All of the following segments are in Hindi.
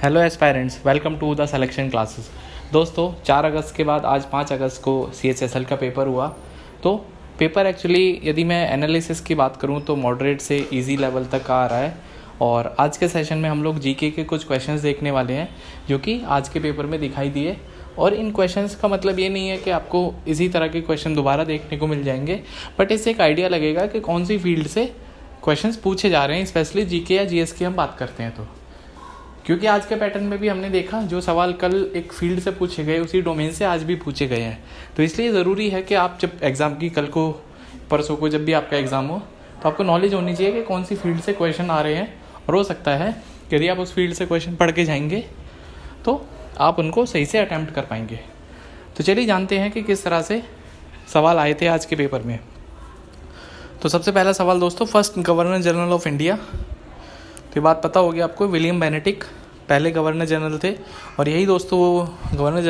Hello aspirants, welcome to the selection classes. दोस्तों 4 अगस्त के बाद आज 5 अगस्त को CHSL का पेपर हुआ। तो पेपर एक्चुअली यदि मैं एनालिसिस की बात करूं तो मॉडरेट से इजी लेवल तक आ रहा है। और आज के सेशन में हम लोग जीके के कुछ क्वेश्चंस देखने वाले हैं जो कि आज के पेपर में दिखाई दिए। और इन क्वेश्चंस का मतलब ये नहीं है कि आपको इसी तरह के क्वेश्चन दोबारा देखने को मिल जाएंगे, बट इससे एक आइडिया लगेगा कि कौन सी फील्ड से क्वेश्चंस पूछे जा रहे हैं, स्पेशली जीके या जीएस की हम बात करते हैं तो। क्योंकि आज के पैटर्न में भी हमने देखा जो सवाल कल एक फील्ड से पूछे गए उसी डोमेन से आज भी पूछे गए हैं। तो इसलिए ज़रूरी है कि आप जब एग्ज़ाम की कल को परसों को जब भी आपका एग्ज़ाम हो तो आपको नॉलेज होनी चाहिए कि कौन सी फील्ड से क्वेश्चन आ रहे हैं। और हो सकता है कि यदि आप उस फील्ड से क्वेश्चन पढ़ के जाएंगे तो आप उनको सही से अटैम्प्ट कर पाएंगे। तो चलिए जानते हैं कि किस तरह से सवाल आए थे आज के पेपर में। तो सबसे पहला सवाल दोस्तों, first governor general of India. तो ये बात पता होगी आपको, विलियम बेनेडिक्ट पहले गवर्नर जनरल थे। और यही दोस्तों वो गवर्नर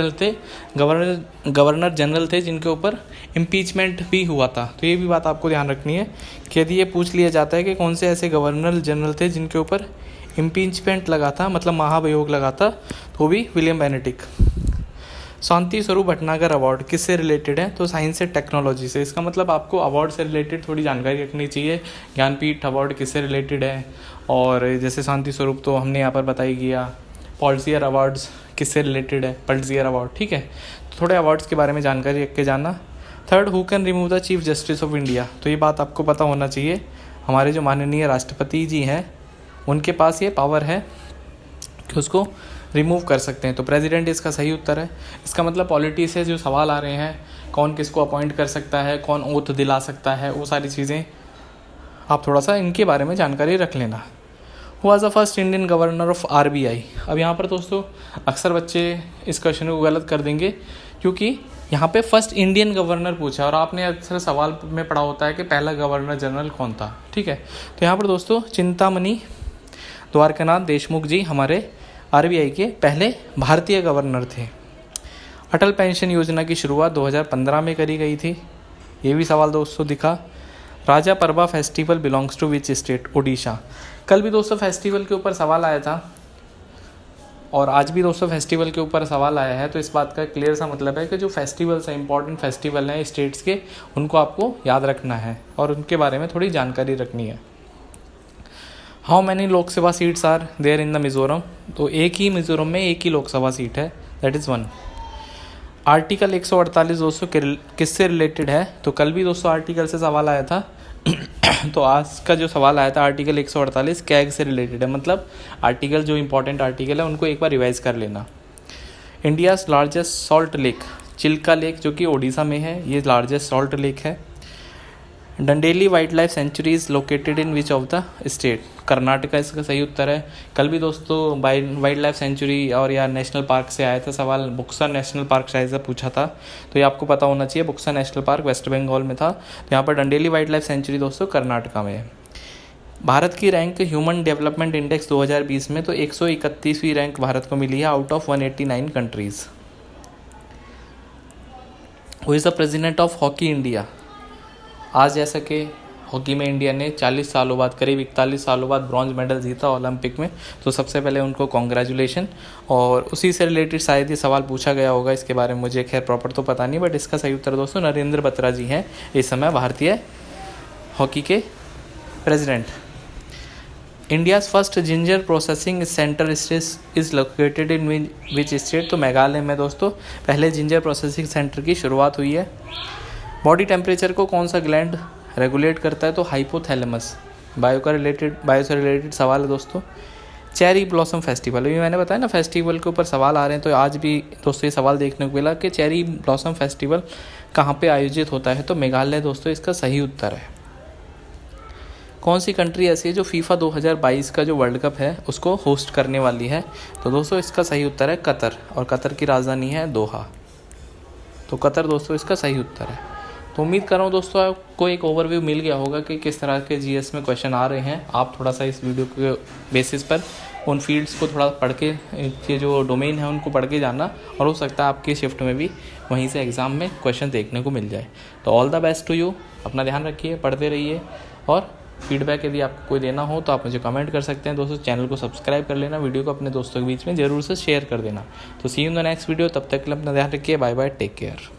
जनरल थे जिनके ऊपर इम्पीचमेंट भी हुआ था। तो ये भी बात आपको ध्यान रखनी है कि यदि ये पूछ लिया जाता है कि कौन से ऐसे गवर्नर जनरल थे जिनके ऊपर इम्पीचमेंट लगा था, मतलब महाभियोग लगा था, तो भी William Benedict. Shanti Swarup Bhatnagar award किससे रिलेटेड है? तो साइंस से टेक्नोलॉजी से। इसका मतलब आपको अवार्ड से रिलेटेड थोड़ी जानकारी रखनी चाहिए। ज्ञानपीठ अवार्ड किससे रिलेटेड है, और जैसे शांति स्वरूप तो हमने यहाँ पर बताई गया। पॉल्सियर अवार्ड्स किससे रिलेटेड है? पल्सियर अवार्ड, ठीक है। तो थोड़े अवार्ड्स के बारे में जानकारी रख के जाना। Third, who can remove the chief justice of India. तो ये बात आपको पता होना चाहिए, हमारे जो माननीय राष्ट्रपति जी हैं उनके पास ये पावर है कि उसको रिमूव कर सकते हैं। तो प्रेसिडेंट इसका सही उत्तर है। इसका मतलब पॉलिटी से जो सवाल आ रहे हैं, कौन किसको अपॉइंट कर सकता है, कौन ओथ दिला सकता है, वो सारी चीज़ें आप थोड़ा सा इनके बारे में जानकारी रख लेना। Who was the first Indian governor of RBI। अब यहाँ पर दोस्तों अक्सर बच्चे इस क्वेश्चन को गलत कर देंगे क्योंकि यहाँ पे फर्स्ट इंडियन गवर्नर पूछा और आपने अक्सर सवाल में पढ़ा होता है कि पहला गवर्नर जनरल कौन था, ठीक है। तो यहाँ पर दोस्तों चिंतामणि द्वारकानाथ देशमुख जी हमारे RBI के पहले भारतीय गवर्नर थे। अटल पेंशन योजना की शुरुआत 2015 में करी गई थी। ये भी सवाल दोस्तों दिखा। Raja Parba festival belongs to which state? Odisha. कल भी दोस्तों फेस्टिवल के ऊपर सवाल आया था और आज भी दोस्तों फेस्टिवल के ऊपर सवाल आया है। तो इस बात का क्लियर सा मतलब है कि जो फेस्टिवल्स हैं, इंपॉर्टेंट फेस्टिवल हैं स्टेट्स के, उनको आपको याद रखना है और उनके बारे में थोड़ी जानकारी रखनी है। How many Lok Sabha seats are there in the Mizoram. तो एक ही मिज़ोरम में एक ही लोकसभा सीट है, दैट इज़ 1। आर्टिकल 148 दोस्तों किससे रिलेटेड है? तो कल भी दोस्तों आर्टिकल से सवाल आया था तो आज का जो सवाल आया था आर्टिकल 148 कैग से रिलेटेड है। मतलब आर्टिकल जो इंपॉर्टेंट आर्टिकल है उनको एक बार रिवाइज कर लेना। India's largest salt lake, Chilika lake जो कि ओडिशा में है, ये लार्जेस्ट सॉल्ट लेक है। Dandeli wild life sanctuary is located in which of the state? Karnataka इसका सही उत्तर है। कल भी दोस्तों वाइल्ड लाइफ सेंचुरी और या नेशनल पार्क से आया था सवाल, बुक्सा नेशनल पार्क शायद से पूछा था, तो ये आपको पता होना चाहिए। Buxa National Park West Bengal में था। तो यहाँ पर डंडेली वाइल्ड लाइफ सेंचुरी दोस्तों कर्नाटका में है। भारत की रैंक ह्यूमन डेवलपमेंट इंडेक्स 2020 में तो 131वीं रैंक भारत को मिली है out of 189 countries. Who is the president of hockey India. आज जैसा कि हॉकी में इंडिया ने 40 सालों बाद, करीब 41 सालों बाद ब्रॉन्ज मेडल जीता ओलंपिक में, तो सबसे पहले उनको कॉन्ग्रेचुलेशन। और उसी से रिलेटेड शायद ये सवाल पूछा गया होगा, इसके बारे में मुझे खैर प्रॉपर तो पता नहीं, बट इसका सही उत्तर दोस्तों नरेंद्र बत्रा जी हैं इस समय भारतीय हॉकी के president. India's first ginger processing centre is located in which state? तो मेघालय में दोस्तों पहले जिंजर प्रोसेसिंग सेंटर की शुरुआत हुई है। बॉडी टेम्परेचर को कौन सा ग्लैंड रेगुलेट करता है? तो हाइपोथैलेमस। बायो से रिलेटेड सवाल है दोस्तों। चेरी ब्लॉसम फेस्टिवल, अभी मैंने बताया ना फेस्टिवल के ऊपर सवाल आ रहे हैं, तो आज भी दोस्तों ये सवाल देखने को मिला कि चेरी ब्लॉसम फेस्टिवल कहाँ पे आयोजित होता है? तो मेघालय दोस्तों इसका सही उत्तर है। कौन सी कंट्री ऐसी है जो फीफा 2022 का जो वर्ल्ड कप है उसको होस्ट करने वाली है? तो दोस्तों इसका सही उत्तर है कतर, और कतर की राजधानी है दोहा। तो कतर दोस्तों इसका सही उत्तर है। तो उम्मीद कर रहा हूँ दोस्तों आपको एक ओवरव्यू मिल गया होगा कि किस तरह के जीएस में क्वेश्चन आ रहे हैं। आप थोड़ा सा इस वीडियो के बेसिस पर उन फील्ड्स को थोड़ा पढ़ के, ये जो डोमेन है उनको पढ़ के जाना, और हो सकता है आपकी शिफ्ट में भी वहीं से एग्ज़ाम में क्वेश्चन देखने को मिल जाए। तो all the best to you. अपना ध्यान रखिए, पढ़ते रहिए और फीडबैक यदि आपको कोई देना हो तो आप मुझे कमेंट कर सकते हैं। दोस्तों चैनल को सब्सक्राइब कर लेना, वीडियो को अपने दोस्तों के बीच में ज़रूर से शेयर कर देना। तो see you in the next video, तब तक के लिए अपना ध्यान रखिए। Bye bye, take care.